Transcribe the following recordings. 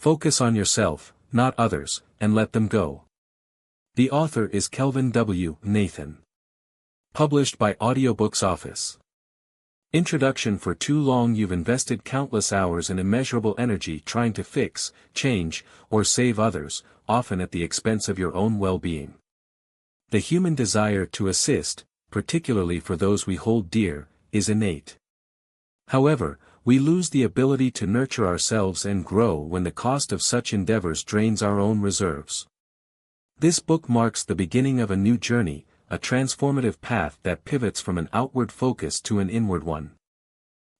Focus on yourself, not others, and let them go. The author is Kelvin W. Nathan. Published by Audiobooks Office. Introduction. For too long you've invested countless hours and immeasurable energy trying to fix, change, or save others, often at the expense of your own well-being. The human desire to assist, particularly for those we hold dear, is innate. However, we lose the ability to nurture ourselves and grow when the cost of such endeavors drains our own reserves. This book marks the beginning of a new journey, a transformative path that pivots from an outward focus to an inward one.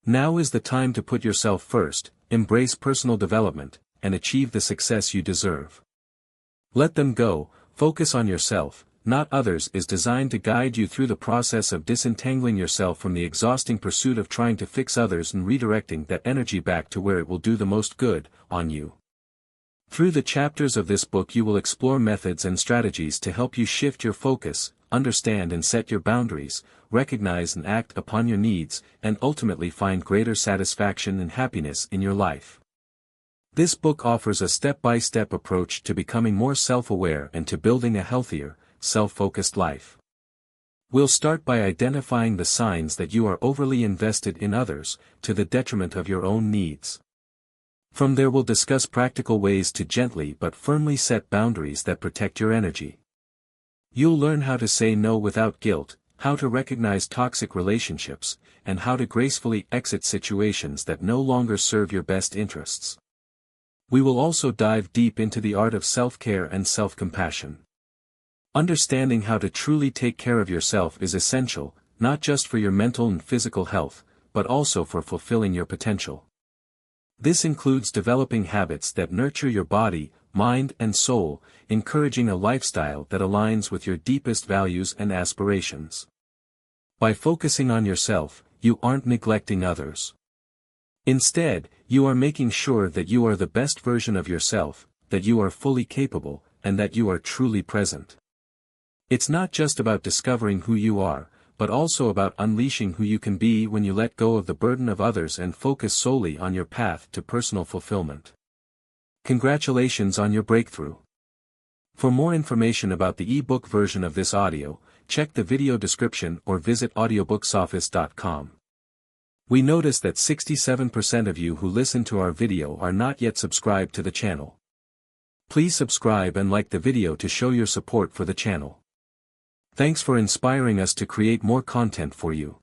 Now is the time to put yourself first, embrace personal development, and achieve the success you deserve. Let them go, focus on yourself, not others is designed to guide you through the process of disentangling yourself from the exhausting pursuit of trying to fix others and redirecting that energy back to where it will do the most good, on you. Through the chapters of this book you will explore methods and strategies to help you shift your focus, understand and set your boundaries, recognize and act upon your needs, and ultimately find greater satisfaction and happiness in your life. This book offers a step-by-step approach to becoming more self-aware and to building a healthier, self-focused life. We'll start by identifying the signs that you are overly invested in others, to the detriment of your own needs. From there we'll discuss practical ways to gently but firmly set boundaries that protect your energy. You'll learn how to say no without guilt, how to recognize toxic relationships, and how to gracefully exit situations that no longer serve your best interests. We will also dive deep into the art of self-care and self-compassion. Understanding how to truly take care of yourself is essential, not just for your mental and physical health, but also for fulfilling your potential. This includes developing habits that nurture your body, mind and soul, encouraging a lifestyle that aligns with your deepest values and aspirations. By focusing on yourself, you aren't neglecting others. Instead, you are making sure that you are the best version of yourself, that you are fully capable, and that you are truly present. It's not just about discovering who you are, but also about unleashing who you can be when you let go of the burden of others and focus solely on your path to personal fulfillment. Congratulations on your breakthrough. For more information about the ebook version of this audio, check the video description or visit audiobooksoffice.com. We notice that 67% of you who listen to our video are not yet subscribed to the channel. Please subscribe and like the video to show your support for the channel. Thanks for inspiring us to create more content for you.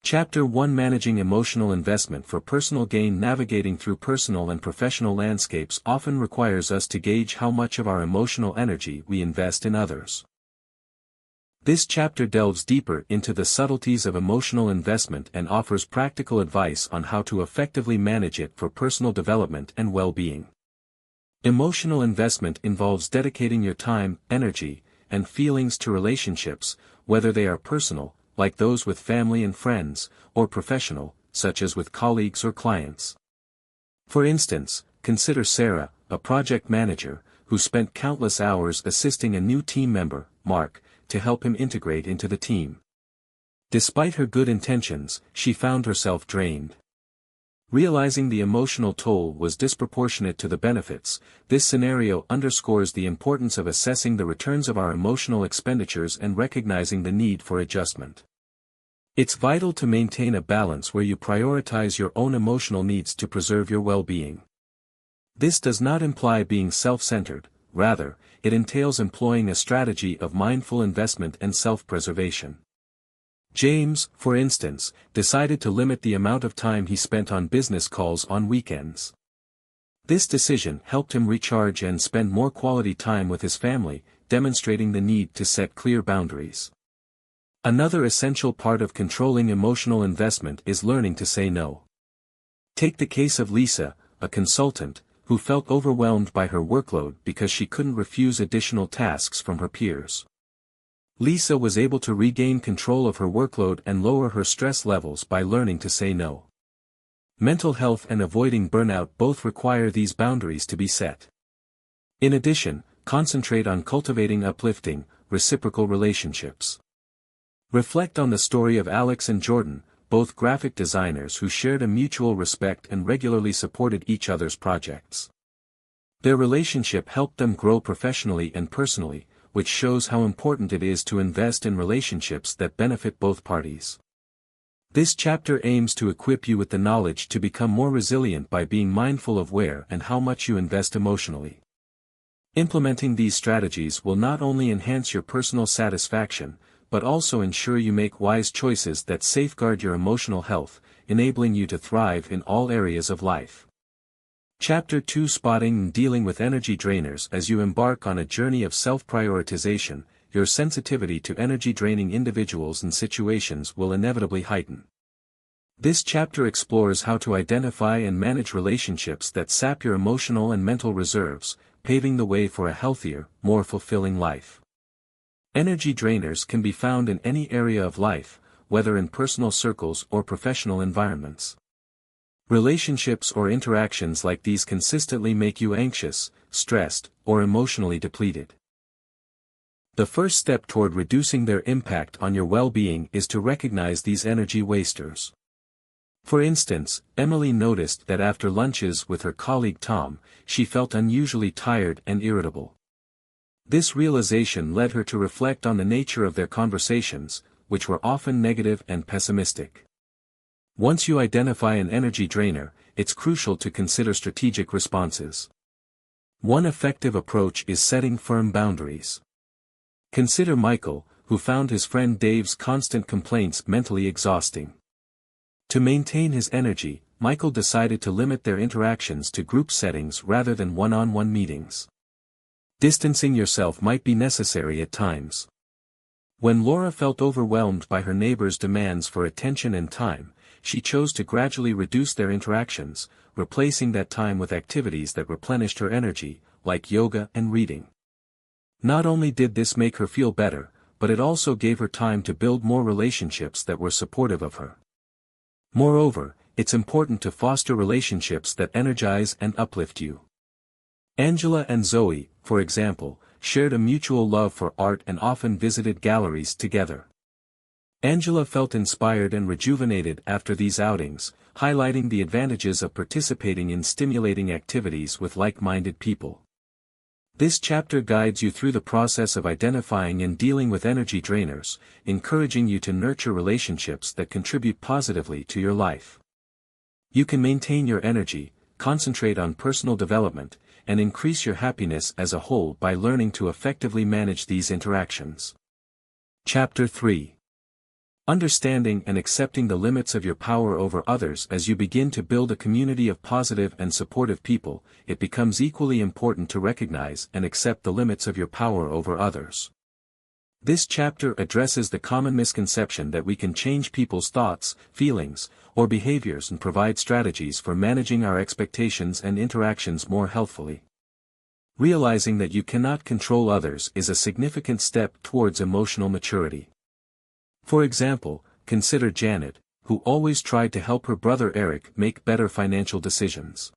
Chapter 1: Managing Emotional Investment for Personal Gain. Navigating through personal and professional landscapes often requires us to gauge how much of our emotional energy we invest in others. This chapter delves deeper into the subtleties of emotional investment and offers practical advice on how to effectively manage it for personal development and well-being. Emotional investment involves dedicating your time, energy, and feelings to relationships, whether they are personal, like those with family and friends, or professional, such as with colleagues or clients. For instance, consider Sarah, a project manager, who spent countless hours assisting a new team member, Mark, to help him integrate into the team. Despite her good intentions, she found herself drained. Realizing the emotional toll was disproportionate to the benefits, this scenario underscores the importance of assessing the returns of our emotional expenditures and recognizing the need for adjustment. It's vital to maintain a balance where you prioritize your own emotional needs to preserve your well-being. This does not imply being self-centered, rather, it entails employing a strategy of mindful investment and self-preservation. James, for instance, decided to limit the amount of time he spent on business calls on weekends. This decision helped him recharge and spend more quality time with his family, demonstrating the need to set clear boundaries. Another essential part of controlling emotional investment is learning to say no. Take the case of Lisa, a consultant, who felt overwhelmed by her workload because she couldn't refuse additional tasks from her peers. Lisa was able to regain control of her workload and lower her stress levels by learning to say no. Mental health and avoiding burnout both require these boundaries to be set. In addition, concentrate on cultivating uplifting, reciprocal relationships. Reflect on the story of Alex and Jordan, both graphic designers who shared a mutual respect and regularly supported each other's projects. Their relationship helped them grow professionally and personally, which shows how important it is to invest in relationships that benefit both parties. This chapter aims to equip you with the knowledge to become more resilient by being mindful of where and how much you invest emotionally. Implementing these strategies will not only enhance your personal satisfaction, but also ensure you make wise choices that safeguard your emotional health, enabling you to thrive in all areas of life. Chapter 2: Spotting and Dealing with Energy Drainers. As you embark on a journey of self-prioritization, your sensitivity to energy-draining individuals and situations will inevitably heighten. This chapter explores how to identify and manage relationships that sap your emotional and mental reserves, paving the way for a healthier, more fulfilling life. Energy drainers can be found in any area of life, whether in personal circles or professional environments. Relationships or interactions like these consistently make you anxious, stressed, or emotionally depleted. The first step toward reducing their impact on your well-being is to recognize these energy wasters. For instance, Emily noticed that after lunches with her colleague Tom, she felt unusually tired and irritable. This realization led her to reflect on the nature of their conversations, which were often negative and pessimistic. Once you identify an energy drainer, it's crucial to consider strategic responses. One effective approach is setting firm boundaries. Consider Michael, who found his friend Dave's constant complaints mentally exhausting. To maintain his energy, Michael decided to limit their interactions to group settings rather than one-on-one meetings. Distancing yourself might be necessary at times. When Laura felt overwhelmed by her neighbors' demands for attention and time, she chose to gradually reduce their interactions, replacing that time with activities that replenished her energy, like yoga and reading. Not only did this make her feel better, but it also gave her time to build more relationships that were supportive of her. Moreover, it's important to foster relationships that energize and uplift you. Angela and Zoe, for example, shared a mutual love for art and often visited galleries together. Angela felt inspired and rejuvenated after these outings, highlighting the advantages of participating in stimulating activities with like-minded people. This chapter guides you through the process of identifying and dealing with energy drainers, encouraging you to nurture relationships that contribute positively to your life. You can maintain your energy, concentrate on personal development, and increase your happiness as a whole by learning to effectively manage these interactions. Chapter 3: Understanding and accepting the limits of your power over others. As you begin to build a community of positive and supportive people, it becomes equally important to recognize and accept the limits of your power over others. This chapter addresses the common misconception that we can change people's thoughts, feelings, or behaviors and provide strategies for managing our expectations and interactions more healthfully. Realizing that you cannot control others is a significant step towards emotional maturity. For example, consider Janet, who always tried to help her brother Eric make better financial decisions.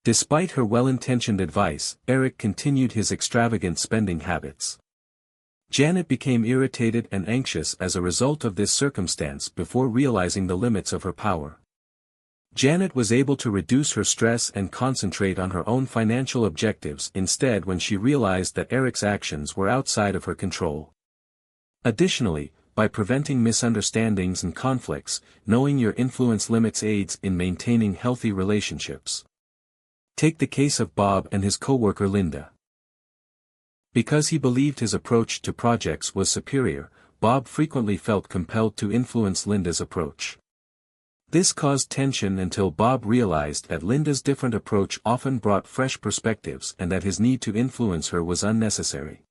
Despite her well-intentioned advice, Eric continued his extravagant spending habits. Janet became irritated and anxious as a result of this circumstance before realizing the limits of her power. Janet was able to reduce her stress and concentrate on her own financial objectives instead when she realized that Eric's actions were outside of her control. Additionally, by preventing misunderstandings and conflicts, knowing your influence limits aids in maintaining healthy relationships. Take the case of Bob and his coworker Linda. Because he believed his approach to projects was superior, Bob frequently felt compelled to influence Linda's approach. This caused tension until Bob realized that Linda's different approach often brought fresh perspectives and that his need to influence her was unnecessary.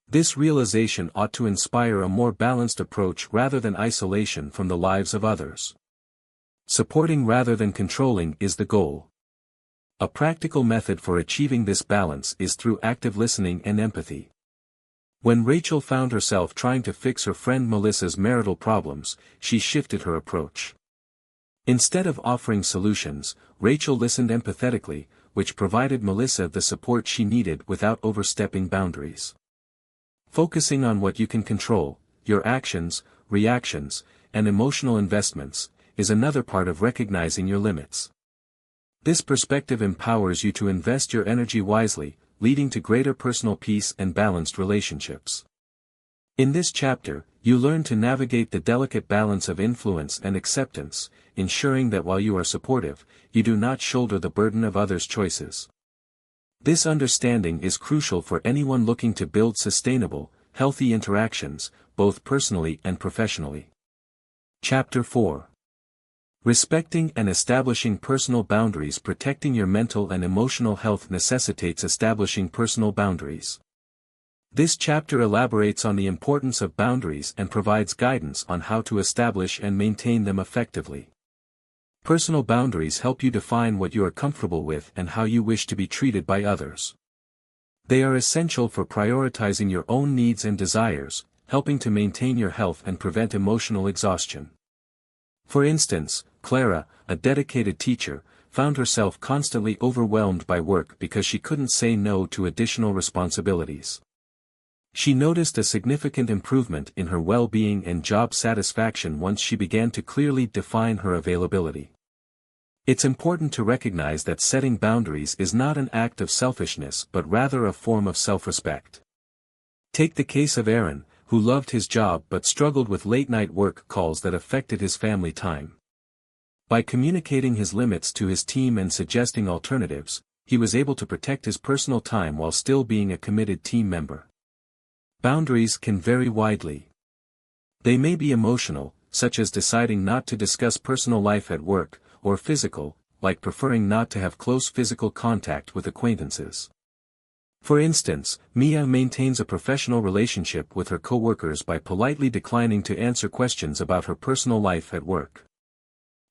This realization ought to inspire a more balanced approach rather than isolation from the lives of others. Supporting rather than controlling is the goal. A practical method for achieving this balance is through active listening and empathy. When Rachel found herself trying to fix her friend Melissa's marital problems, she shifted her approach. Instead of offering solutions, Rachel listened empathetically, which provided Melissa the support she needed without overstepping boundaries. Focusing on what you can control, your actions, reactions, and emotional investments, is another part of recognizing your limits. This perspective empowers you to invest your energy wisely, leading to greater personal peace and balanced relationships. In this chapter, you learn to navigate the delicate balance of influence and acceptance, ensuring that while you are supportive, you do not shoulder the burden of others' choices. This understanding is crucial for anyone looking to build sustainable, healthy interactions, both personally and professionally. Chapter 4. Respecting and establishing personal boundaries. Protecting your mental and emotional health necessitates establishing personal boundaries. This chapter elaborates on the importance of boundaries and provides guidance on how to establish and maintain them effectively. Personal boundaries help you define what you are comfortable with and how you wish to be treated by others. They are essential for prioritizing your own needs and desires, helping to maintain your health and prevent emotional exhaustion. For instance, Clara, a dedicated teacher, found herself constantly overwhelmed by work because she couldn't say no to additional responsibilities. She noticed a significant improvement in her well-being and job satisfaction once she began to clearly define her availability. It's important to recognize that setting boundaries is not an act of selfishness but rather a form of self-respect. Take the case of Aaron, who loved his job but struggled with late-night work calls that affected his family time. By communicating his limits to his team and suggesting alternatives, he was able to protect his personal time while still being a committed team member. Boundaries can vary widely. They may be emotional, such as deciding not to discuss personal life at work, or physical, like preferring not to have close physical contact with acquaintances. For instance, Mia maintains a professional relationship with her coworkers by politely declining to answer questions about her personal life at work.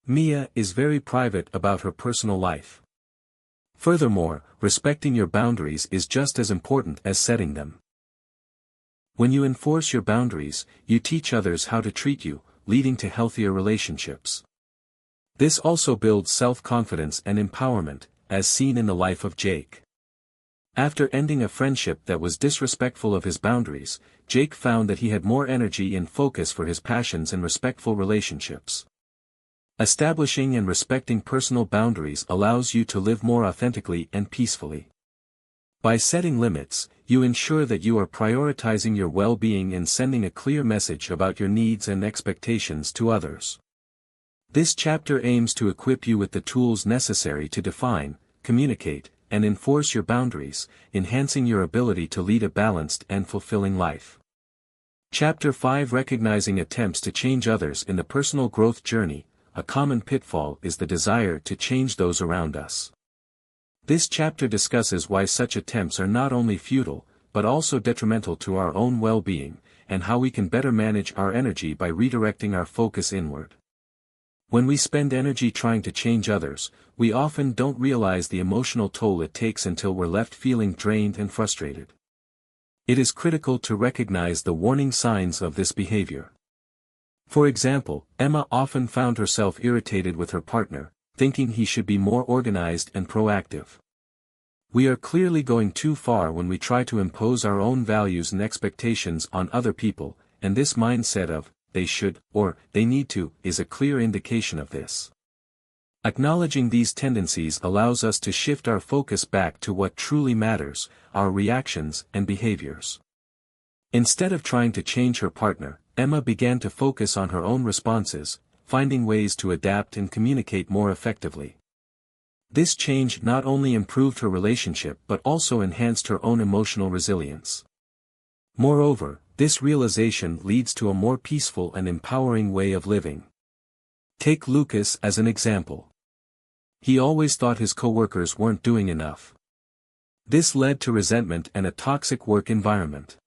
Mia is very private about her personal life. Furthermore, respecting your boundaries is just as important as setting them. When you enforce your boundaries, you teach others how to treat you, leading to healthier relationships. This also builds self-confidence and empowerment, as seen in the life of Jake. After ending a friendship that was disrespectful of his boundaries, Jake found that he had more energy and focus for his passions and respectful relationships. Establishing and respecting personal boundaries allows you to live more authentically and peacefully. By setting limits, you ensure that you are prioritizing your well-being and sending a clear message about your needs and expectations to others. This chapter aims to equip you with the tools necessary to define, communicate, and enforce your boundaries, enhancing your ability to lead a balanced and fulfilling life. Chapter 5. Recognizing attempts to change others. In the personal growth journey, a common pitfall is the desire to change those around us. This chapter discusses why such attempts are not only futile, but also detrimental to our own well-being, and how we can better manage our energy by redirecting our focus inward. When we spend energy trying to change others, we often don't realize the emotional toll it takes until we're left feeling drained and frustrated. It is critical to recognize the warning signs of this behavior. For example, Emma often found herself irritated with her partner, thinking he should be more organized and proactive. We are clearly going too far when we try to impose our own values and expectations on other people, and this mindset of, they should, or, they need to, is a clear indication of this. Acknowledging these tendencies allows us to shift our focus back to what truly matters, our reactions and behaviors. Instead of trying to change her partner, Emma began to focus on her own responses, finding ways to adapt and communicate more effectively. This change not only improved her relationship but also enhanced her own emotional resilience. Moreover, this realization leads to a more peaceful and empowering way of living. Take Lucas as an example. He always thought his coworkers weren't doing enough. This led to resentment and a toxic work environment.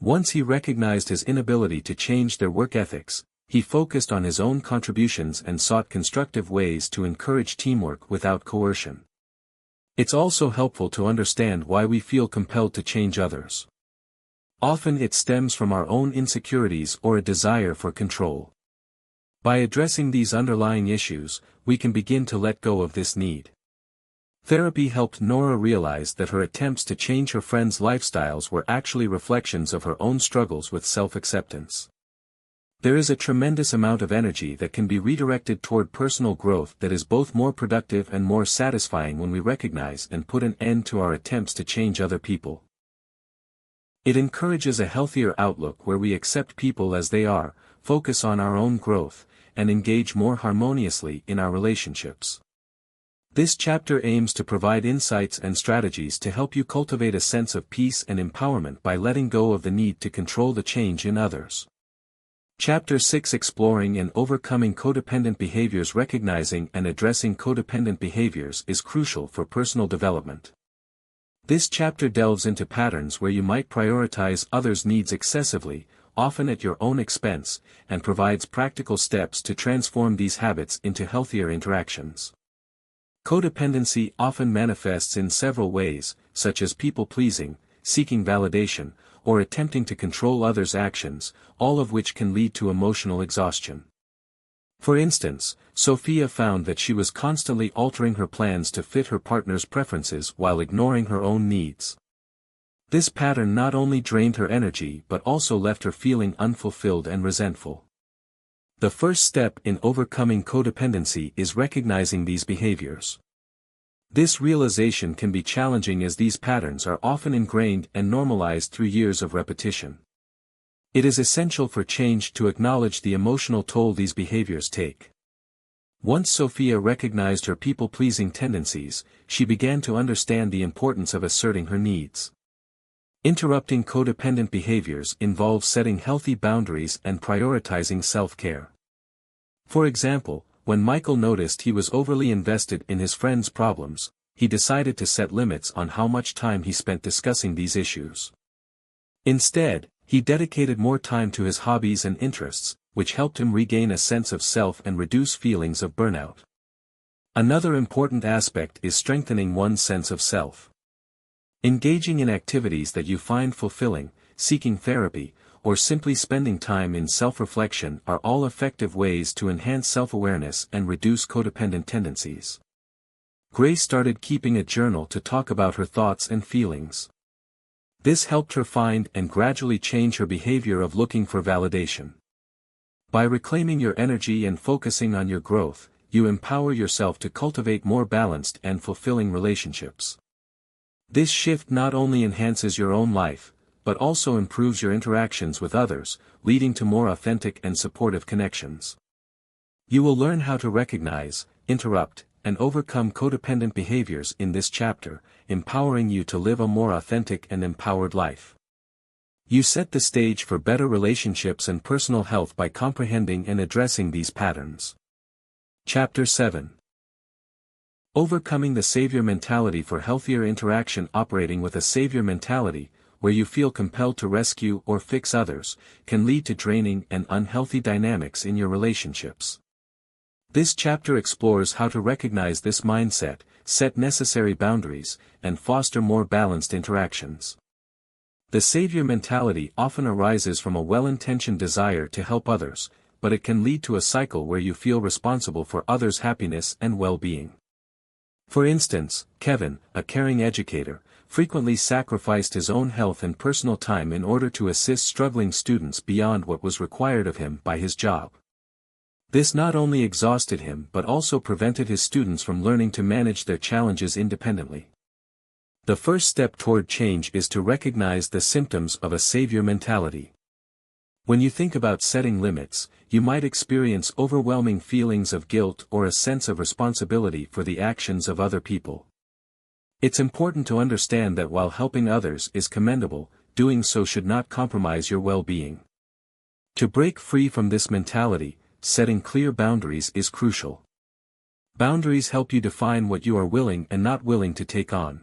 Once he recognized his inability to change their work ethics, he focused on his own contributions and sought constructive ways to encourage teamwork without coercion. It's also helpful to understand why we feel compelled to change others. Often it stems from our own insecurities or a desire for control. By addressing these underlying issues, we can begin to let go of this need. Therapy helped Nora realize that her attempts to change her friends' lifestyles were actually reflections of her own struggles with self-acceptance. There is a tremendous amount of energy that can be redirected toward personal growth that is both more productive and more satisfying when we recognize and put an end to our attempts to change other people. It encourages a healthier outlook where we accept people as they are, focus on our own growth, and engage more harmoniously in our relationships. This chapter aims to provide insights and strategies to help you cultivate a sense of peace and empowerment by letting go of the need to control the change in others. Chapter 6, Exploring and Overcoming Codependent Behaviors. Recognizing and addressing codependent behaviors is crucial for personal development. This chapter delves into patterns where you might prioritize others' needs excessively, often at your own expense, and provides practical steps to transform these habits into healthier interactions. Codependency often manifests in several ways, such as people-pleasing, seeking validation, or attempting to control others' actions, all of which can lead to emotional exhaustion. For instance, Sophia found that she was constantly altering her plans to fit her partner's preferences while ignoring her own needs. This pattern not only drained her energy but also left her feeling unfulfilled and resentful. The first step in overcoming codependency is recognizing these behaviors. This realization can be challenging as these patterns are often ingrained and normalized through years of repetition. It is essential for change to acknowledge the emotional toll these behaviors take. Once Sophia recognized her people-pleasing tendencies, she began to understand the importance of asserting her needs. Interrupting codependent behaviors involves setting healthy boundaries and prioritizing self-care. For example, when Michael noticed he was overly invested in his friend's problems, he decided to set limits on how much time he spent discussing these issues. Instead, he dedicated more time to his hobbies and interests, which helped him regain a sense of self and reduce feelings of burnout. Another important aspect is strengthening one's sense of self. Engaging in activities that you find fulfilling, seeking therapy, or simply spending time in self-reflection are all effective ways to enhance self-awareness and reduce codependent tendencies. Grace started keeping a journal to talk about her thoughts and feelings. This helped her find and gradually change her behavior of looking for validation. By reclaiming your energy and focusing on your growth, you empower yourself to cultivate more balanced and fulfilling relationships. This shift not only enhances your own life, but also improves your interactions with others, leading to more authentic and supportive connections. You will learn how to recognize, interrupt, and overcome codependent behaviors in this chapter, empowering you to live a more authentic and empowered life. You set the stage for better relationships and personal health by comprehending and addressing these patterns. Chapter 7. Overcoming the savior mentality for healthier interaction. Operating with a savior mentality, where you feel compelled to rescue or fix others, can lead to draining and unhealthy dynamics in your relationships. This chapter explores how to recognize this mindset, set necessary boundaries, and foster more balanced interactions. The savior mentality often arises from a well-intentioned desire to help others, but it can lead to a cycle where you feel responsible for others' happiness and well-being. For instance, Kevin, a caring educator, frequently sacrificed his own health and personal time in order to assist struggling students beyond what was required of him by his job. This not only exhausted him but also prevented his students from learning to manage their challenges independently. The first step toward change is to recognize the symptoms of a savior mentality. When you think about setting limits, you might experience overwhelming feelings of guilt or a sense of responsibility for the actions of other people. It's important to understand that while helping others is commendable, doing so should not compromise your well-being. To break free from this mentality, setting clear boundaries is crucial. Boundaries help you define what you are willing and not willing to take on.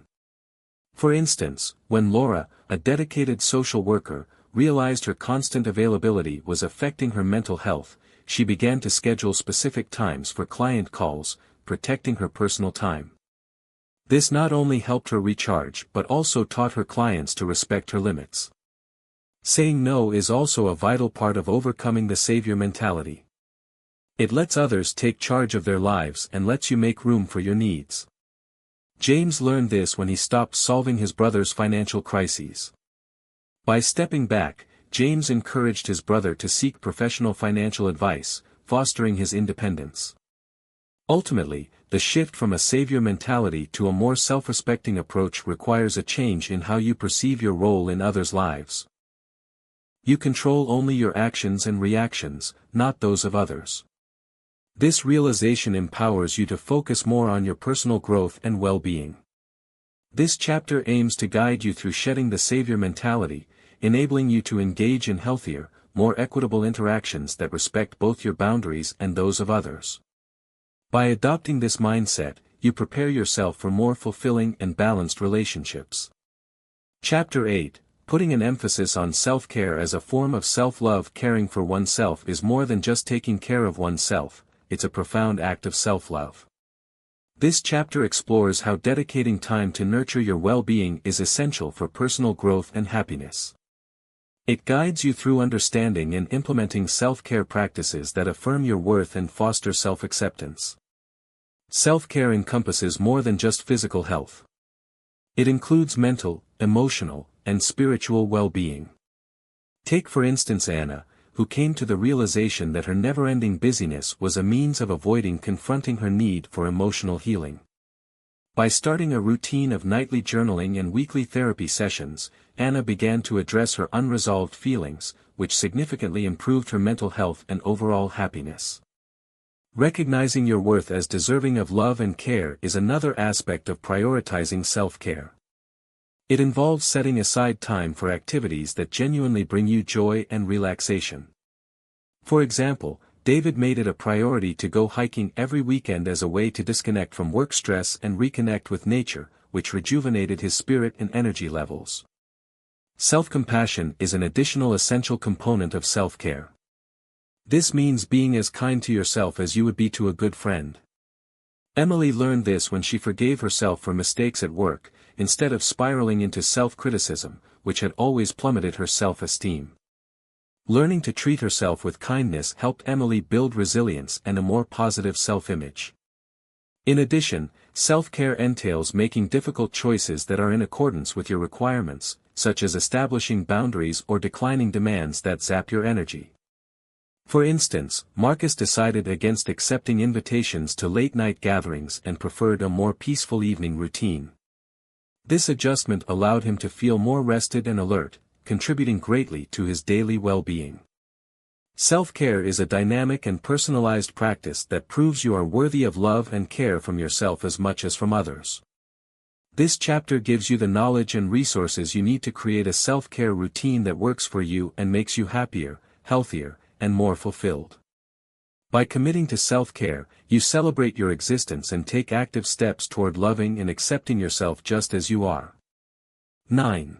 For instance, when Laura, a dedicated social worker, realized her constant availability was affecting her mental health, she began to schedule specific times for client calls, protecting her personal time. This not only helped her recharge but also taught her clients to respect her limits. Saying no is also a vital part of overcoming the savior mentality. It lets others take charge of their lives and lets you make room for your needs. James learned this when he stopped solving his brother's financial crises. By stepping back, James encouraged his brother to seek professional financial advice, fostering his independence. Ultimately, the shift from a savior mentality to a more self-respecting approach requires a change in how you perceive your role in others' lives. You control only your actions and reactions, not those of others. This realization empowers you to focus more on your personal growth and well-being. This chapter aims to guide you through shedding the savior mentality, enabling you to engage in healthier, more equitable interactions that respect both your boundaries and those of others. By adopting this mindset, you prepare yourself for more fulfilling and balanced relationships. Chapter 8, Putting an emphasis on self-care as a form of self-love. Caring for oneself is more than just taking care of oneself, it's a profound act of self-love. This chapter explores how dedicating time to nurture your well-being is essential for personal growth and happiness. It guides you through understanding and implementing self-care practices that affirm your worth and foster self-acceptance. Self-care encompasses more than just physical health. It includes mental, emotional, and spiritual well-being. Take for instance Anna, who came to the realization that her never-ending busyness was a means of avoiding confronting her need for emotional healing. By starting a routine of nightly journaling and weekly therapy sessions, Anna began to address her unresolved feelings, which significantly improved her mental health and overall happiness. Recognizing your worth as deserving of love and care is another aspect of prioritizing self-care. It involves setting aside time for activities that genuinely bring you joy and relaxation. For example, David made it a priority to go hiking every weekend as a way to disconnect from work stress and reconnect with nature, which rejuvenated his spirit and energy levels. Self-compassion is an additional essential component of self-care. This means being as kind to yourself as you would be to a good friend. Emily learned this when she forgave herself for mistakes at work, instead of spiraling into self-criticism, which had always plummeted her self-esteem. Learning to treat herself with kindness helped Emily build resilience and a more positive self-image. In addition, self-care entails making difficult choices that are in accordance with your requirements, such as establishing boundaries or declining demands that zap your energy. For instance, Marcus decided against accepting invitations to late-night gatherings and preferred a more peaceful evening routine. This adjustment allowed him to feel more rested and alert, contributing greatly to his daily well-being. Self-care is a dynamic and personalized practice that proves you are worthy of love and care from yourself as much as from others. This chapter gives you the knowledge and resources you need to create a self-care routine that works for you and makes you happier, healthier, and more fulfilled. By committing to self-care, you celebrate your existence and take active steps toward loving and accepting yourself just as you are. 9.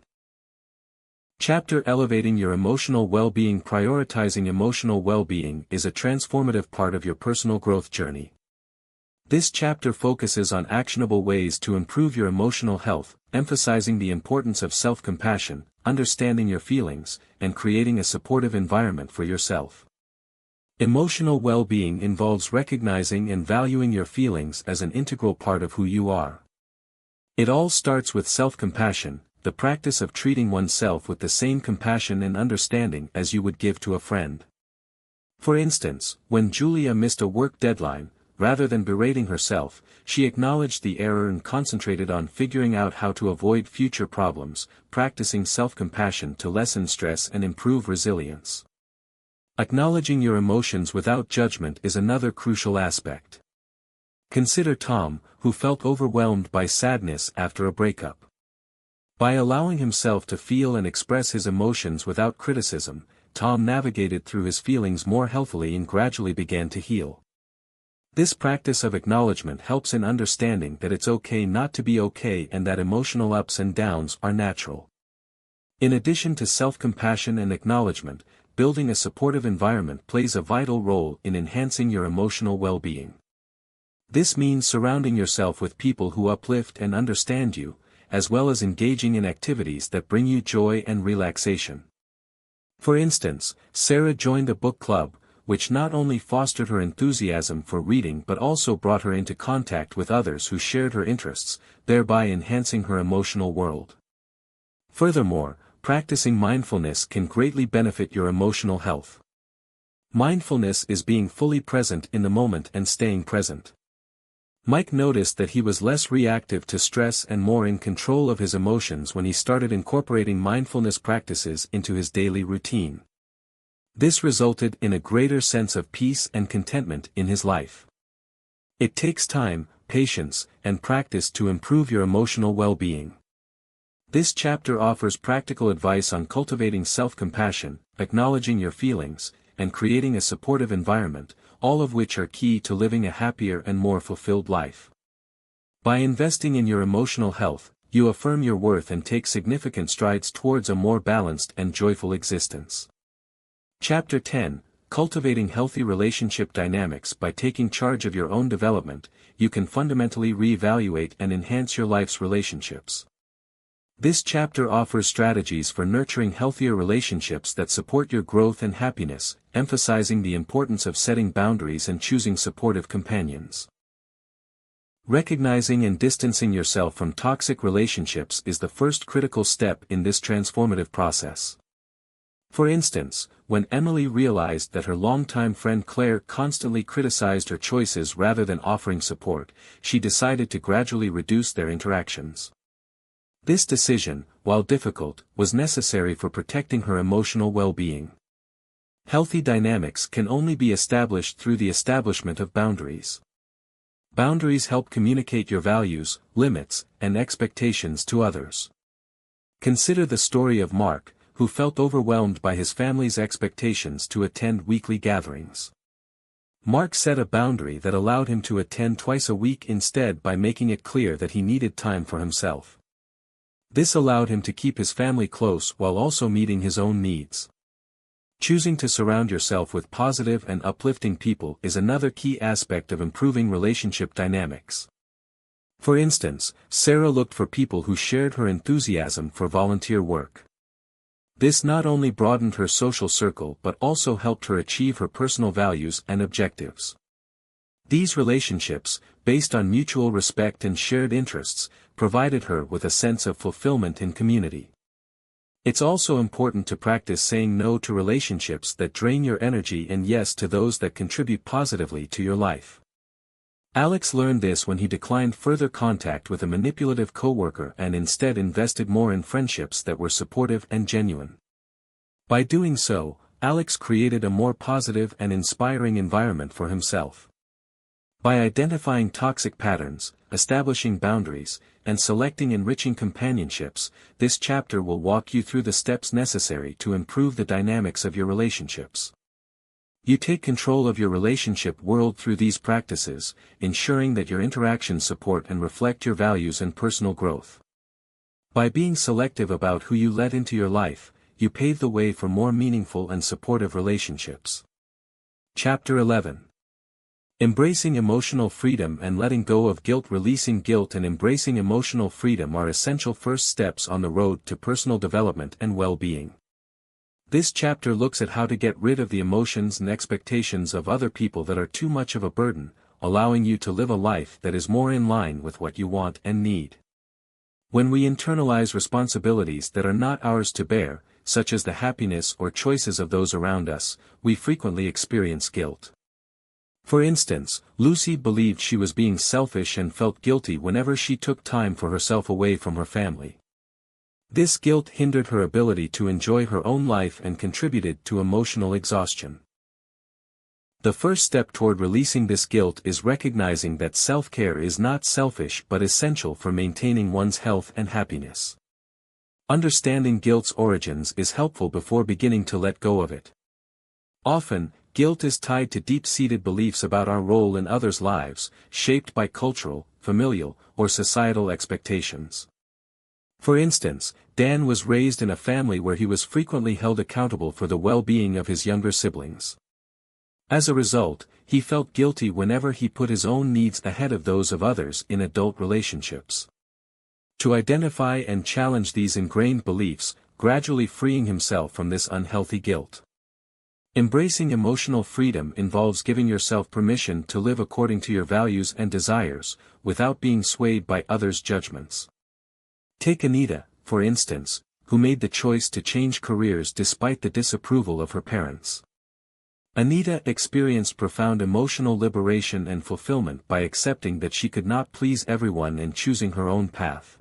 Chapter Elevating Your Emotional Well-Being. Prioritizing emotional well-being is a transformative part of your personal growth journey. This chapter focuses on actionable ways to improve your emotional health, emphasizing the importance of self-compassion, understanding your feelings, and creating a supportive environment for yourself. Emotional well-being involves recognizing and valuing your feelings as an integral part of who you are. It all starts with self-compassion, the practice of treating oneself with the same compassion and understanding as you would give to a friend. For instance, when Julia missed a work deadline, rather than berating herself, she acknowledged the error and concentrated on figuring out how to avoid future problems, practicing self-compassion to lessen stress and improve resilience. Acknowledging your emotions without judgment is another crucial aspect. Consider Tom, who felt overwhelmed by sadness after a breakup. By allowing himself to feel and express his emotions without criticism, Tom navigated through his feelings more healthily and gradually began to heal. This practice of acknowledgement helps in understanding that it's okay not to be okay and that emotional ups and downs are natural. In addition to self-compassion and acknowledgement, building a supportive environment plays a vital role in enhancing your emotional well-being. This means surrounding yourself with people who uplift and understand you, as well as engaging in activities that bring you joy and relaxation. For instance, Sarah joined a book club, which not only fostered her enthusiasm for reading but also brought her into contact with others who shared her interests, thereby enhancing her emotional world. Furthermore, practicing mindfulness can greatly benefit your emotional health. Mindfulness is being fully present in the moment and staying present. Mike noticed that he was less reactive to stress and more in control of his emotions when he started incorporating mindfulness practices into his daily routine. This resulted in a greater sense of peace and contentment in his life. It takes time, patience, and practice to improve your emotional well-being. This chapter offers practical advice on cultivating self-compassion, acknowledging your feelings, and creating a supportive environment, all of which are key to living a happier and more fulfilled life. By investing in your emotional health, you affirm your worth and take significant strides towards a more balanced and joyful existence. Chapter 10, Cultivating Healthy Relationship Dynamics. By taking charge of your own development, you can fundamentally re-evaluate and enhance your life's relationships. This chapter offers strategies for nurturing healthier relationships that support your growth and happiness, emphasizing the importance of setting boundaries and choosing supportive companions. Recognizing and distancing yourself from toxic relationships is the first critical step in this transformative process. For instance, when Emily realized that her longtime friend Claire constantly criticized her choices rather than offering support, she decided to gradually reduce their interactions. This decision, while difficult, was necessary for protecting her emotional well-being. Healthy dynamics can only be established through the establishment of boundaries. Boundaries help communicate your values, limits, and expectations to others. Consider the story of Mark, who felt overwhelmed by his family's expectations to attend weekly gatherings. Mark set a boundary that allowed him to attend twice a week instead by making it clear that he needed time for himself. This allowed him to keep his family close while also meeting his own needs. Choosing to surround yourself with positive and uplifting people is another key aspect of improving relationship dynamics. For instance, Sarah looked for people who shared her enthusiasm for volunteer work. This not only broadened her social circle but also helped her achieve her personal values and objectives. These relationships, based on mutual respect and shared interests, provided her with a sense of fulfillment in community. It's also important to practice saying no to relationships that drain your energy and yes to those that contribute positively to your life. Alex learned this when he declined further contact with a manipulative coworker and instead invested more in friendships that were supportive and genuine. By doing so, Alex created a more positive and inspiring environment for himself. By identifying toxic patterns, establishing boundaries, and selecting enriching companionships, this chapter will walk you through the steps necessary to improve the dynamics of your relationships. You take control of your relationship world through these practices, ensuring that your interactions support and reflect your values and personal growth. By being selective about who you let into your life, you pave the way for more meaningful and supportive relationships. Chapter 11. Embracing emotional freedom and letting go of guilt. Releasing guilt and embracing emotional freedom are essential first steps on the road to personal development and well-being. This chapter looks at how to get rid of the emotions and expectations of other people that are too much of a burden, allowing you to live a life that is more in line with what you want and need. When we internalize responsibilities that are not ours to bear, such as the happiness or choices of those around us, we frequently experience guilt. For instance, Lucy believed she was being selfish and felt guilty whenever she took time for herself away from her family. This guilt hindered her ability to enjoy her own life and contributed to emotional exhaustion. The first step toward releasing this guilt is recognizing that self-care is not selfish but essential for maintaining one's health and happiness. Understanding guilt's origins is helpful before beginning to let go of it. Often, guilt is tied to deep-seated beliefs about our role in others' lives, shaped by cultural, familial, or societal expectations. For instance, Dan was raised in a family where he was frequently held accountable for the well-being of his younger siblings. As a result, he felt guilty whenever he put his own needs ahead of those of others in adult relationships. To identify and challenge these ingrained beliefs, gradually freeing himself from this unhealthy guilt. Embracing emotional freedom involves giving yourself permission to live according to your values and desires, without being swayed by others' judgments. Take Anita, for instance, who made the choice to change careers despite the disapproval of her parents. Anita experienced profound emotional liberation and fulfillment by accepting that she could not please everyone and choosing her own path.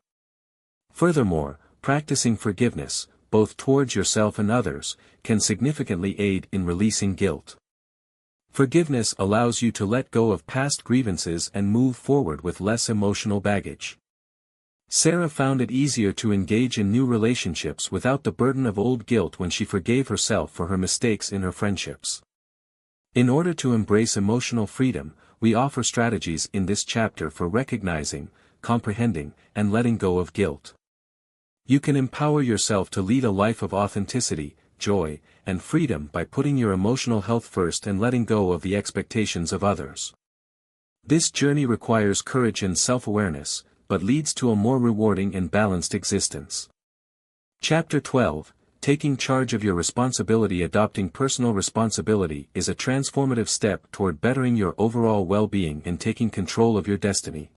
Furthermore, practicing forgiveness, both towards yourself and others, can significantly aid in releasing guilt. Forgiveness allows you to let go of past grievances and move forward with less emotional baggage. Sarah found it easier to engage in new relationships without the burden of old guilt when she forgave herself for her mistakes in her friendships. In order to embrace emotional freedom, we offer strategies in this chapter for recognizing, comprehending, and letting go of guilt. You can empower yourself to lead a life of authenticity, joy, and freedom by putting your emotional health first and letting go of the expectations of others. This journey requires courage and self-awareness, but leads to a more rewarding and balanced existence. Chapter 12, Taking Charge of Your Responsibility. Adopting personal responsibility is a transformative step toward bettering your overall well-being and taking control of your destiny.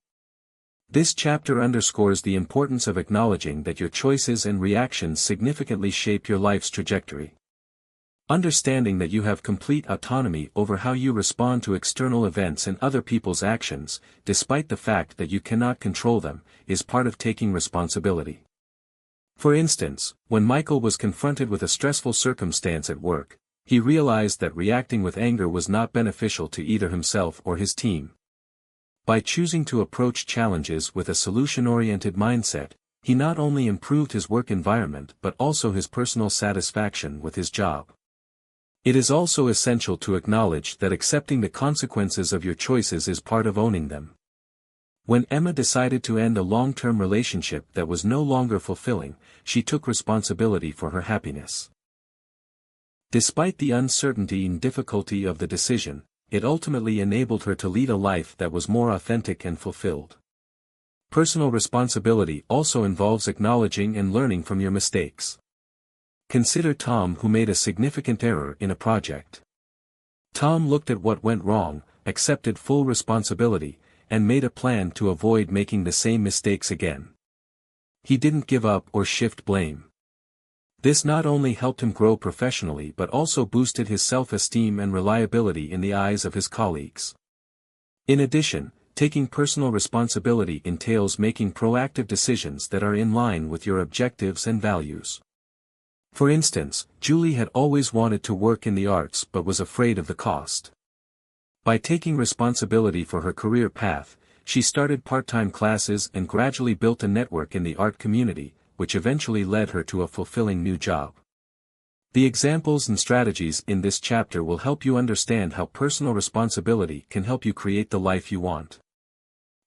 This chapter underscores the importance of acknowledging that your choices and reactions significantly shape your life's trajectory. Understanding that you have complete autonomy over how you respond to external events and other people's actions, despite the fact that you cannot control them, is part of taking responsibility. For instance, when Michael was confronted with a stressful circumstance at work, he realized that reacting with anger was not beneficial to either himself or his team. By choosing to approach challenges with a solution-oriented mindset, he not only improved his work environment but also his personal satisfaction with his job. It is also essential to acknowledge that accepting the consequences of your choices is part of owning them. When Emma decided to end a long-term relationship that was no longer fulfilling, she took responsibility for her happiness. Despite the uncertainty and difficulty of the decision, it ultimately enabled her to lead a life that was more authentic and fulfilled. Personal responsibility also involves acknowledging and learning from your mistakes. Consider Tom, who made a significant error in a project. Tom looked at what went wrong, accepted full responsibility, and made a plan to avoid making the same mistakes again. He didn't give up or shift blame. This not only helped him grow professionally but also boosted his self-esteem and reliability in the eyes of his colleagues. In addition, taking personal responsibility entails making proactive decisions that are in line with your objectives and values. For instance, Julie had always wanted to work in the arts but was afraid of the cost. By taking responsibility for her career path, she started part-time classes and gradually built a network in the art community, which eventually led her to a fulfilling new job. The examples and strategies in this chapter will help you understand how personal responsibility can help you create the life you want.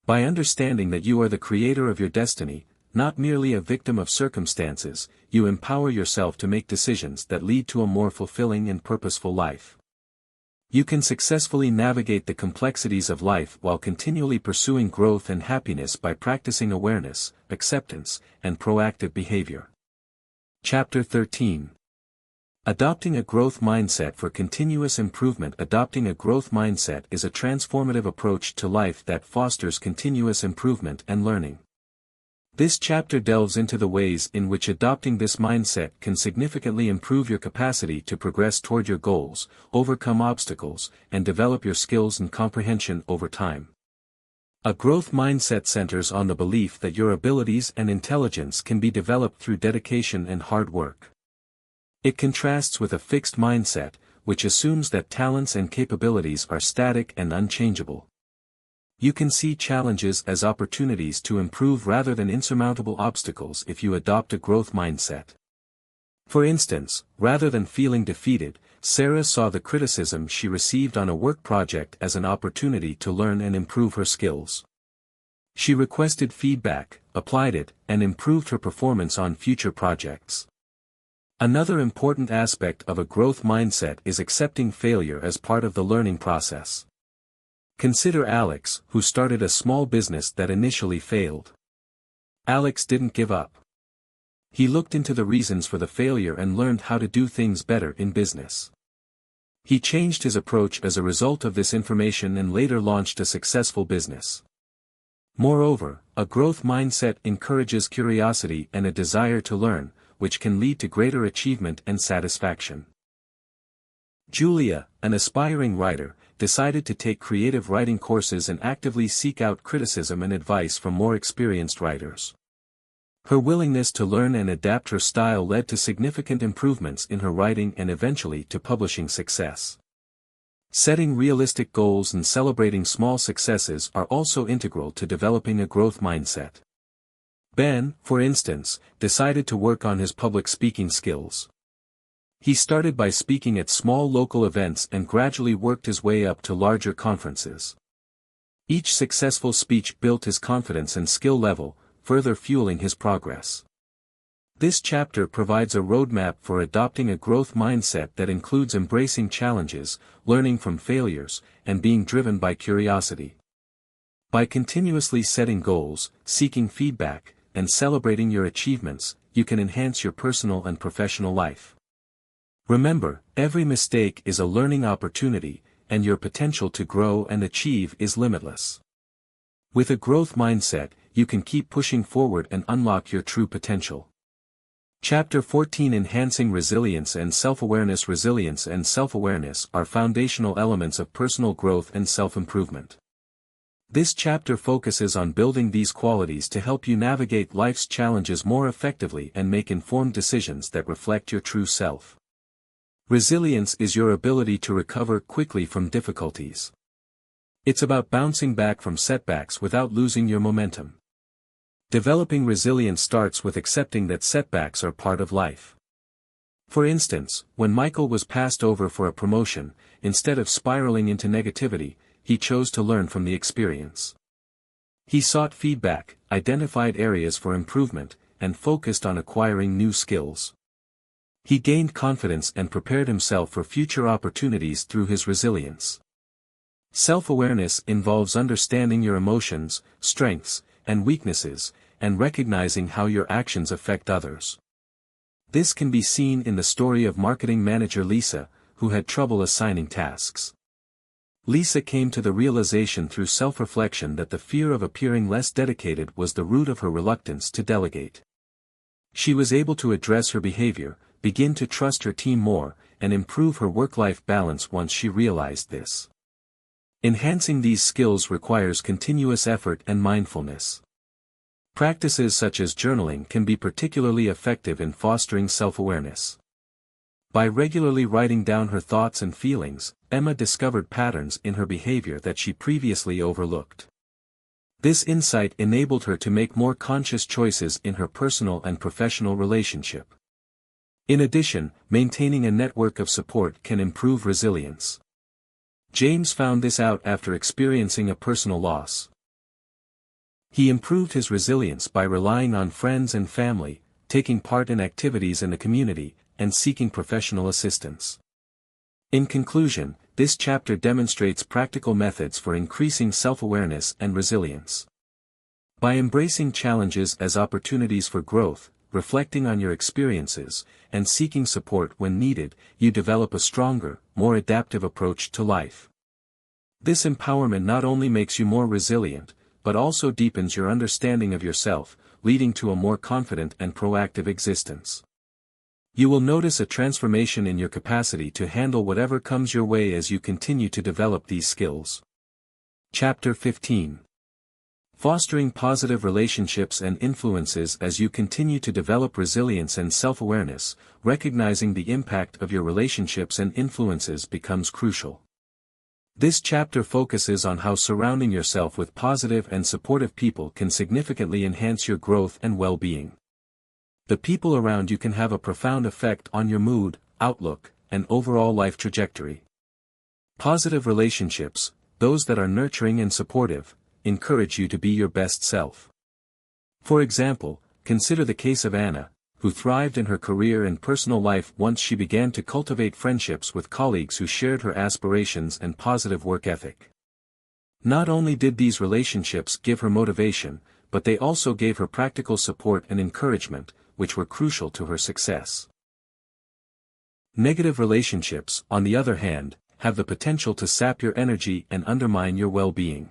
By understanding that you are the creator of your destiny, not merely a victim of circumstances, you empower yourself to make decisions that lead to a more fulfilling and purposeful life. You can successfully navigate the complexities of life while continually pursuing growth and happiness by practicing awareness, acceptance, and proactive behavior. Chapter 13. Adopting a growth mindset for continuous improvement. Adopting a growth mindset is a transformative approach to life that fosters continuous improvement and learning. This chapter delves into the ways in which adopting this mindset can significantly improve your capacity to progress toward your goals, overcome obstacles, and develop your skills and comprehension over time. A growth mindset centers on the belief that your abilities and intelligence can be developed through dedication and hard work. It contrasts with a fixed mindset, which assumes that talents and capabilities are static and unchangeable. You can see challenges as opportunities to improve rather than insurmountable obstacles if you adopt a growth mindset. For instance, rather than feeling defeated, Sarah saw the criticism she received on a work project as an opportunity to learn and improve her skills. She requested feedback, applied it, and improved her performance on future projects. Another important aspect of a growth mindset is accepting failure as part of the learning process. Consider Alex, who started a small business that initially failed. Alex didn't give up. He looked into the reasons for the failure and learned how to do things better in business. He changed his approach as a result of this information and later launched a successful business. Moreover, a growth mindset encourages curiosity and a desire to learn, which can lead to greater achievement and satisfaction. Julia, an aspiring writer, decided to take creative writing courses and actively seek out criticism and advice from more experienced writers. Her willingness to learn and adapt her style led to significant improvements in her writing and eventually to publishing success. Setting realistic goals and celebrating small successes are also integral to developing a growth mindset. Ben, for instance, decided to work on his public speaking skills. He started by speaking at small local events and gradually worked his way up to larger conferences. Each successful speech built his confidence and skill level, further fueling his progress. This chapter provides a roadmap for adopting a growth mindset that includes embracing challenges, learning from failures, and being driven by curiosity. By continuously setting goals, seeking feedback, and celebrating your achievements, you can enhance your personal and professional life. Remember, every mistake is a learning opportunity, and your potential to grow and achieve is limitless. With a growth mindset, you can keep pushing forward and unlock your true potential. Chapter 14 Enhancing Resilience and Self-Awareness. Resilience and self-awareness are foundational elements of personal growth and self-improvement. This chapter focuses on building these qualities to help you navigate life's challenges more effectively and make informed decisions that reflect your true self. Resilience is your ability to recover quickly from difficulties. It's about bouncing back from setbacks without losing your momentum. Developing resilience starts with accepting that setbacks are part of life. For instance, when Michael was passed over for a promotion, instead of spiraling into negativity, he chose to learn from the experience. He sought feedback, identified areas for improvement, and focused on acquiring new skills. He gained confidence and prepared himself for future opportunities through his resilience. Self-awareness involves understanding your emotions, strengths, and weaknesses, and recognizing how your actions affect others. This can be seen in the story of marketing manager Lisa, who had trouble assigning tasks. Lisa came to the realization through self-reflection that the fear of appearing less dedicated was the root of her reluctance to delegate. She was able to address her behavior, begin to trust her team more, and improve her work-life balance once she realized this. Enhancing these skills requires continuous effort and mindfulness. Practices such as journaling can be particularly effective in fostering self-awareness. By regularly writing down her thoughts and feelings, Emma discovered patterns in her behavior that she previously overlooked. This insight enabled her to make more conscious choices in her personal and professional relationship. In addition, maintaining a network of support can improve resilience. James found this out after experiencing a personal loss. He improved his resilience by relying on friends and family, taking part in activities in the community, and seeking professional assistance. In conclusion, this chapter demonstrates practical methods for increasing self-awareness and resilience. By embracing challenges as opportunities for growth, reflecting on your experiences, and seeking support when needed, you develop a stronger, more adaptive approach to life. This empowerment not only makes you more resilient, but also deepens your understanding of yourself, leading to a more confident and proactive existence. You will notice a transformation in your capacity to handle whatever comes your way as you continue to develop these skills. Chapter 15. Fostering positive relationships and influences. As you continue to develop resilience and self-awareness, recognizing the impact of your relationships and influences becomes crucial. This chapter focuses on how surrounding yourself with positive and supportive people can significantly enhance your growth and well-being. The people around you can have a profound effect on your mood, outlook, and overall life trajectory. Positive relationships, those that are nurturing and supportive, encourage you to be your best self. For example, consider the case of Anna, who thrived in her career and personal life once she began to cultivate friendships with colleagues who shared her aspirations and positive work ethic. Not only did these relationships give her motivation, but they also gave her practical support and encouragement, which were crucial to her success. Negative relationships, on the other hand, have the potential to sap your energy and undermine your well-being.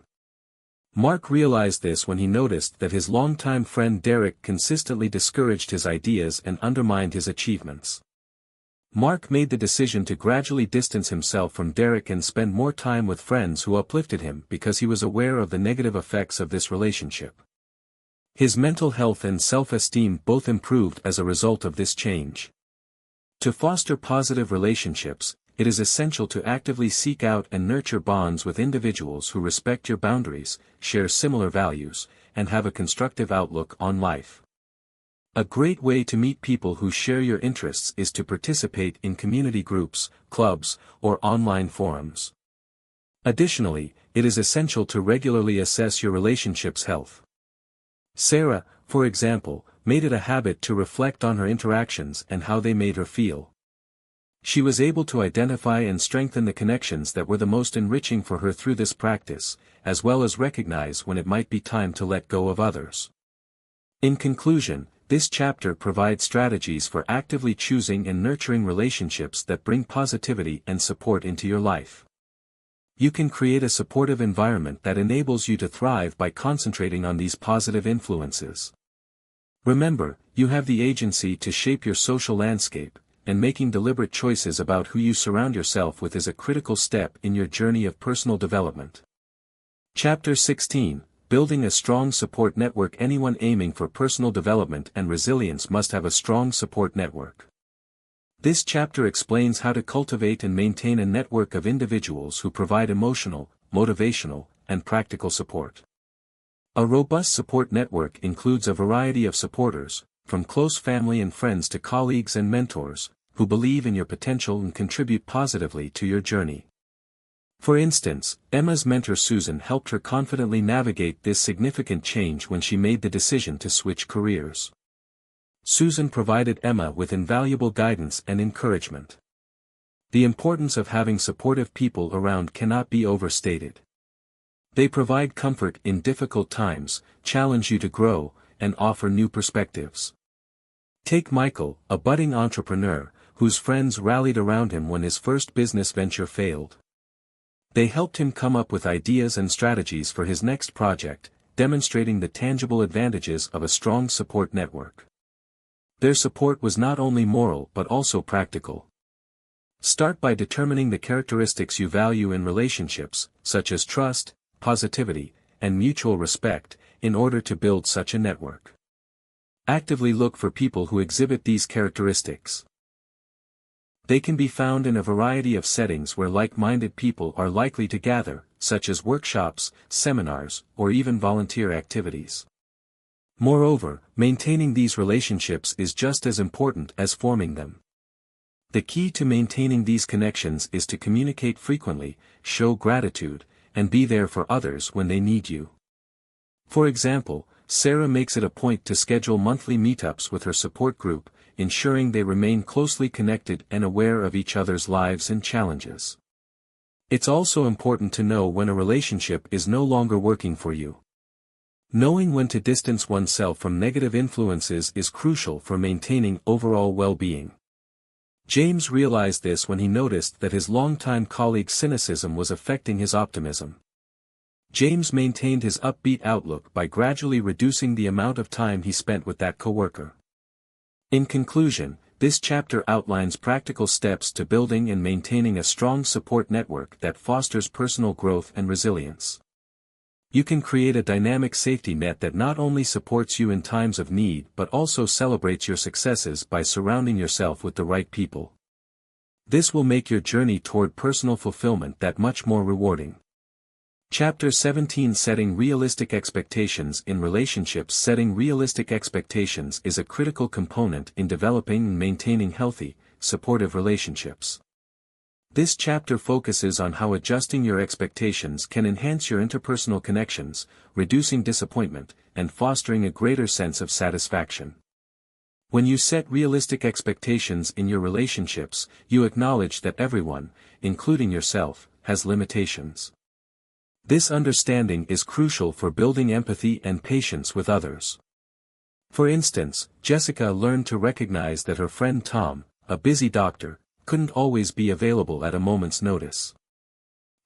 Mark realized this when he noticed that his longtime friend Derek consistently discouraged his ideas and undermined his achievements. Mark made the decision to gradually distance himself from Derek and spend more time with friends who uplifted him because he was aware of the negative effects of this relationship. His mental health and self-esteem both improved as a result of this change. To foster positive relationships, it is essential to actively seek out and nurture bonds with individuals who respect your boundaries, share similar values, and have a constructive outlook on life. A great way to meet people who share your interests is to participate in community groups, clubs, or online forums. Additionally, it is essential to regularly assess your relationship's health. Sarah, for example, made it a habit to reflect on her interactions and how they made her feel. She was able to identify and strengthen the connections that were the most enriching for her through this practice, as well as recognize when it might be time to let go of others. In conclusion, this chapter provides strategies for actively choosing and nurturing relationships that bring positivity and support into your life. You can create a supportive environment that enables you to thrive by concentrating on these positive influences. Remember, you have the agency to shape your social landscape, and making deliberate choices about who you surround yourself with is a critical step in your journey of personal development. Chapter 16, Building a Strong Support Network. Anyone aiming for personal development and resilience must have a strong support network. This chapter explains how to cultivate and maintain a network of individuals who provide emotional, motivational, and practical support. A robust support network includes a variety of supporters, from close family and friends to colleagues and mentors, who believe in your potential and contribute positively to your journey. For instance, Emma's mentor Susan helped her confidently navigate this significant change when she made the decision to switch careers. Susan provided Emma with invaluable guidance and encouragement. The importance of having supportive people around cannot be overstated. They provide comfort in difficult times, challenge you to grow, and offer new perspectives. Take Michael, a budding entrepreneur, whose friends rallied around him when his first business venture failed. They helped him come up with ideas and strategies for his next project, demonstrating the tangible advantages of a strong support network. Their support was not only moral but also practical. Start by determining the characteristics you value in relationships, such as trust, positivity, and mutual respect, in order to build such a network. Actively look for people who exhibit these characteristics. They can be found in a variety of settings where like-minded people are likely to gather, such as workshops, seminars, or even volunteer activities. Moreover, maintaining these relationships is just as important as forming them. The key to maintaining these connections is to communicate frequently, show gratitude, and be there for others when they need you. For example, Sarah makes it a point to schedule monthly meetups with her support group, ensuring they remain closely connected and aware of each other's lives and challenges. It's also important to know when a relationship is no longer working for you. Knowing when to distance oneself from negative influences is crucial for maintaining overall well-being. James realized this when he noticed that his longtime colleague's cynicism was affecting his optimism. James maintained his upbeat outlook by gradually reducing the amount of time he spent with that coworker. In conclusion, this chapter outlines practical steps to building and maintaining a strong support network that fosters personal growth and resilience. You can create a dynamic safety net that not only supports you in times of need but also celebrates your successes by surrounding yourself with the right people. This will make your journey toward personal fulfillment that much more rewarding. Chapter 17, Setting Realistic Expectations in Relationships. Setting realistic expectations is a critical component in developing and maintaining healthy, supportive relationships. This chapter focuses on how adjusting your expectations can enhance your interpersonal connections, reducing disappointment, and fostering a greater sense of satisfaction. When you set realistic expectations in your relationships, you acknowledge that everyone, including yourself, has limitations. This understanding is crucial for building empathy and patience with others. For instance, Jessica learned to recognize that her friend Tom, a busy doctor, couldn't always be available at a moment's notice.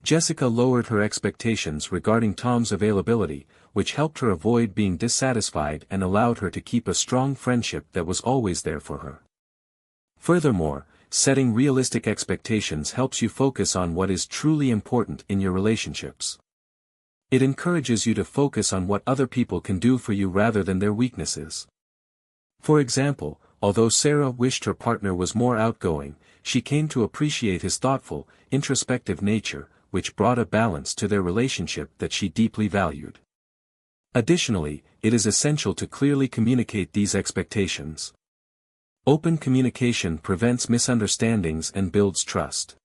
Jessica lowered her expectations regarding Tom's availability, which helped her avoid being dissatisfied and allowed her to keep a strong friendship that was always there for her. Furthermore, setting realistic expectations helps you focus on what is truly important in your relationships. It encourages you to focus on what other people can do for you rather than their weaknesses. For example, although Sarah wished her partner was more outgoing, she came to appreciate his thoughtful, introspective nature, which brought a balance to their relationship that she deeply valued. Additionally, it is essential to clearly communicate these expectations. Open communication prevents misunderstandings and builds trust.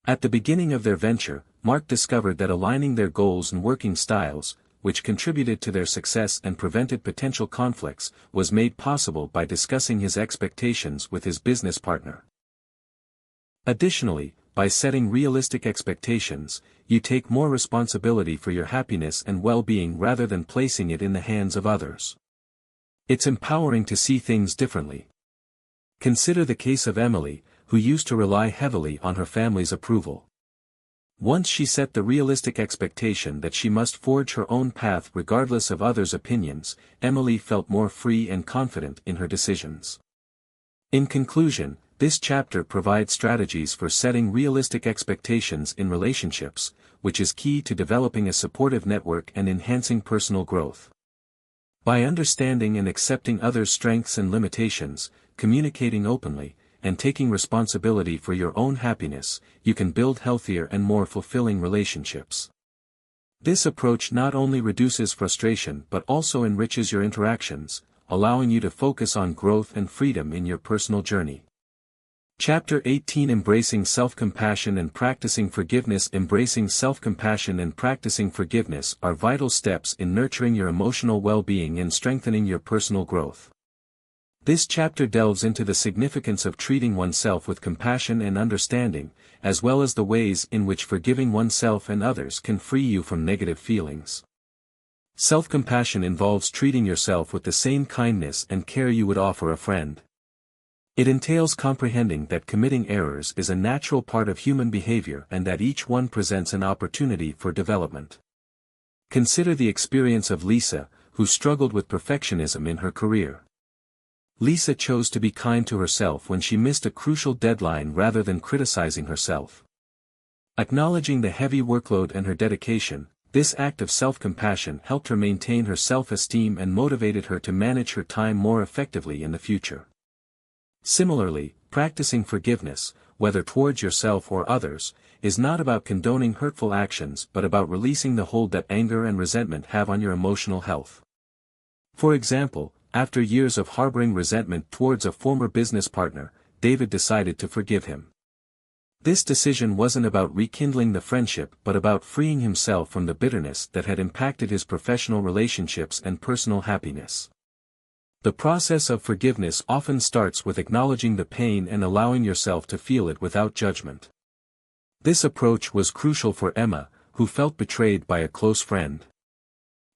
At the beginning of their venture, Mark discovered that aligning their goals and working styles, which contributed to their success and prevented potential conflicts, was made possible by discussing his expectations with his business partner. Additionally, by setting realistic expectations, you take more responsibility for your happiness and well-being rather than placing it in the hands of others. It's empowering to see things differently. Consider the case of Emily, who used to rely heavily on her family's approval. Once she set the realistic expectation that she must forge her own path regardless of others' opinions, Emily felt more free and confident in her decisions. In conclusion, this chapter provides strategies for setting realistic expectations in relationships, which is key to developing a supportive network and enhancing personal growth. By understanding and accepting others' strengths and limitations, communicating openly, and taking responsibility for your own happiness, you can build healthier and more fulfilling relationships. This approach not only reduces frustration but also enriches your interactions, allowing you to focus on growth and freedom in your personal journey. Chapter 18 Embracing Self-Compassion and Practicing Forgiveness. Embracing self-compassion and practicing forgiveness are vital steps in nurturing your emotional well-being and strengthening your personal growth. This chapter delves into the significance of treating oneself with compassion and understanding, as well as the ways in which forgiving oneself and others can free you from negative feelings. Self-compassion involves treating yourself with the same kindness and care you would offer a friend. It entails comprehending that committing errors is a natural part of human behavior and that each one presents an opportunity for development. Consider the experience of Lisa, who struggled with perfectionism in her career. Lisa chose to be kind to herself when she missed a crucial deadline rather than criticizing herself. Acknowledging the heavy workload and her dedication, this act of self-compassion helped her maintain her self-esteem and motivated her to manage her time more effectively in the future. Similarly, practicing forgiveness, whether towards yourself or others, is not about condoning hurtful actions but about releasing the hold that anger and resentment have on your emotional health. For example, after years of harboring resentment towards a former business partner, David decided to forgive him. This decision wasn't about rekindling the friendship but about freeing himself from the bitterness that had impacted his professional relationships and personal happiness. The process of forgiveness often starts with acknowledging the pain and allowing yourself to feel it without judgment. This approach was crucial for Emma, who felt betrayed by a close friend.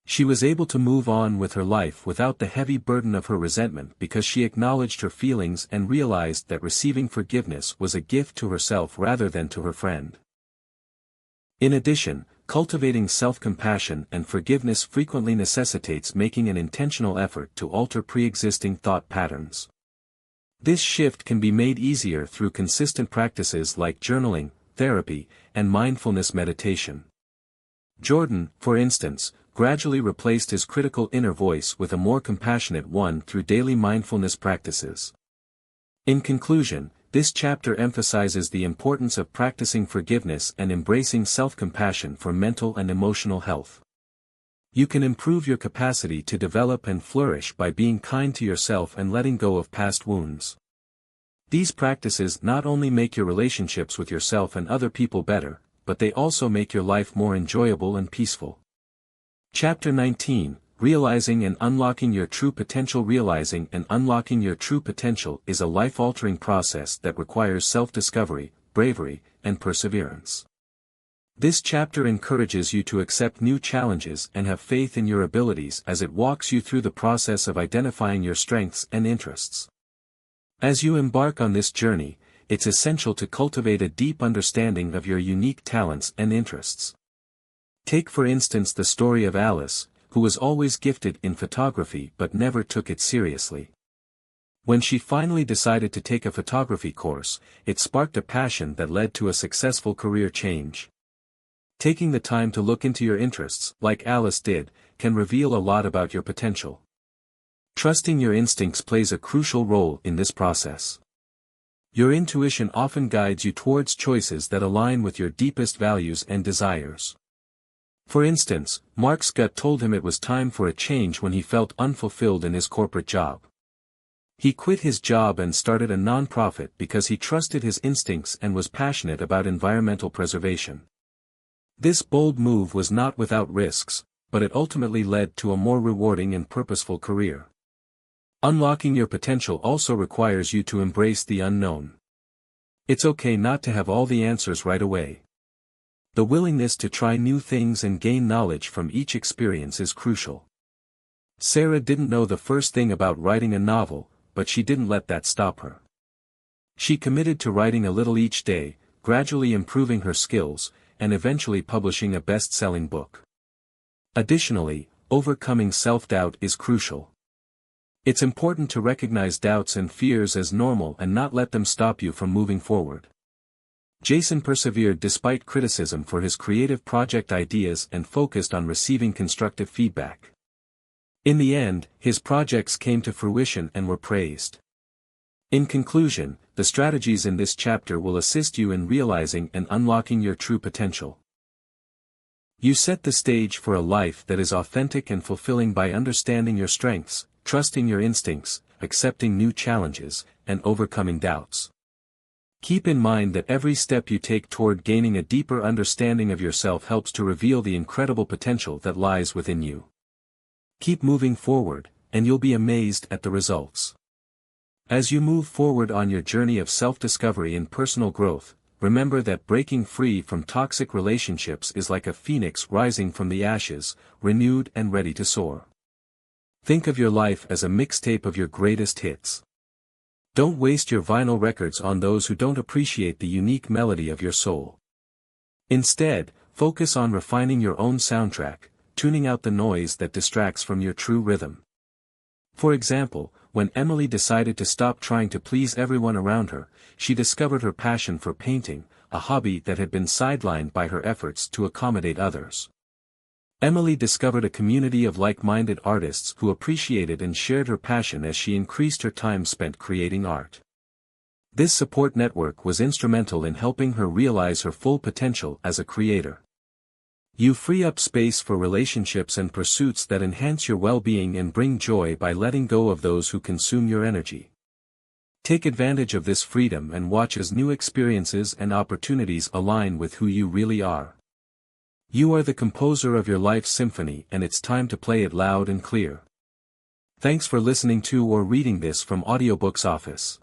She was able to move on with her life without the heavy burden of her resentment because she acknowledged her feelings and realized that receiving forgiveness was a gift to herself rather than to her friend. In addition, cultivating self-compassion and forgiveness frequently necessitates making an intentional effort to alter pre-existing thought patterns. This shift can be made easier through consistent practices like journaling, therapy, and mindfulness meditation. Jordan, for instance, gradually replaced his critical inner voice with a more compassionate one through daily mindfulness practices. In conclusion, this chapter emphasizes the importance of practicing forgiveness and embracing self-compassion for mental and emotional health. You can improve your capacity to develop and flourish by being kind to yourself and letting go of past wounds. These practices not only make your relationships with yourself and other people better, but they also make your life more enjoyable and peaceful. Chapter 19, Realizing and Unlocking Your True Potential. Realizing and unlocking your true potential is a life-altering process that requires self-discovery, bravery, and perseverance. This chapter encourages you to accept new challenges and have faith in your abilities as it walks you through the process of identifying your strengths and interests. As you embark on this journey, it's essential to cultivate a deep understanding of your unique talents and interests. Take for instance the story of Alice, who was always gifted in photography but never took it seriously. When she finally decided to take a photography course, it sparked a passion that led to a successful career change. Taking the time to look into your interests, like Alice did, can reveal a lot about your potential. Trusting your instincts plays a crucial role in this process. Your intuition often guides you towards choices that align with your deepest values and desires. For instance, Mark's gut told him it was time for a change when he felt unfulfilled in his corporate job. He quit his job and started a non-profit because he trusted his instincts and was passionate about environmental preservation. This bold move was not without risks, but it ultimately led to a more rewarding and purposeful career. Unlocking your potential also requires you to embrace the unknown. It's okay not to have all the answers right away. The willingness to try new things and gain knowledge from each experience is crucial. Sarah didn't know the first thing about writing a novel, but she didn't let that stop her. She committed to writing a little each day, gradually improving her skills, and eventually publishing a best-selling book. Additionally, overcoming self-doubt is crucial. It's important to recognize doubts and fears as normal and not let them stop you from moving forward. Jason persevered despite criticism for his creative project ideas and focused on receiving constructive feedback. In the end, his projects came to fruition and were praised. In conclusion, the strategies in this chapter will assist you in realizing and unlocking your true potential. You set the stage for a life that is authentic and fulfilling by understanding your strengths, trusting your instincts, accepting new challenges, and overcoming doubts. Keep in mind that every step you take toward gaining a deeper understanding of yourself helps to reveal the incredible potential that lies within you. Keep moving forward, and you'll be amazed at the results. As you move forward on your journey of self-discovery and personal growth, remember that breaking free from toxic relationships is like a phoenix rising from the ashes, renewed and ready to soar. Think of your life as a mixtape of your greatest hits. Don't waste your vinyl records on those who don't appreciate the unique melody of your soul. Instead, focus on refining your own soundtrack, tuning out the noise that distracts from your true rhythm. For example, when Emily decided to stop trying to please everyone around her, she discovered her passion for painting, a hobby that had been sidelined by her efforts to accommodate others. Emily discovered a community of like-minded artists who appreciated and shared her passion as she increased her time spent creating art. This support network was instrumental in helping her realize her full potential as a creator. You free up space for relationships and pursuits that enhance your well-being and bring joy by letting go of those who consume your energy. Take advantage of this freedom and watch as new experiences and opportunities align with who you really are. You are the composer of your life's symphony, and it's time to play it loud and clear. Thanks for listening to or reading this from Audiobooks Office.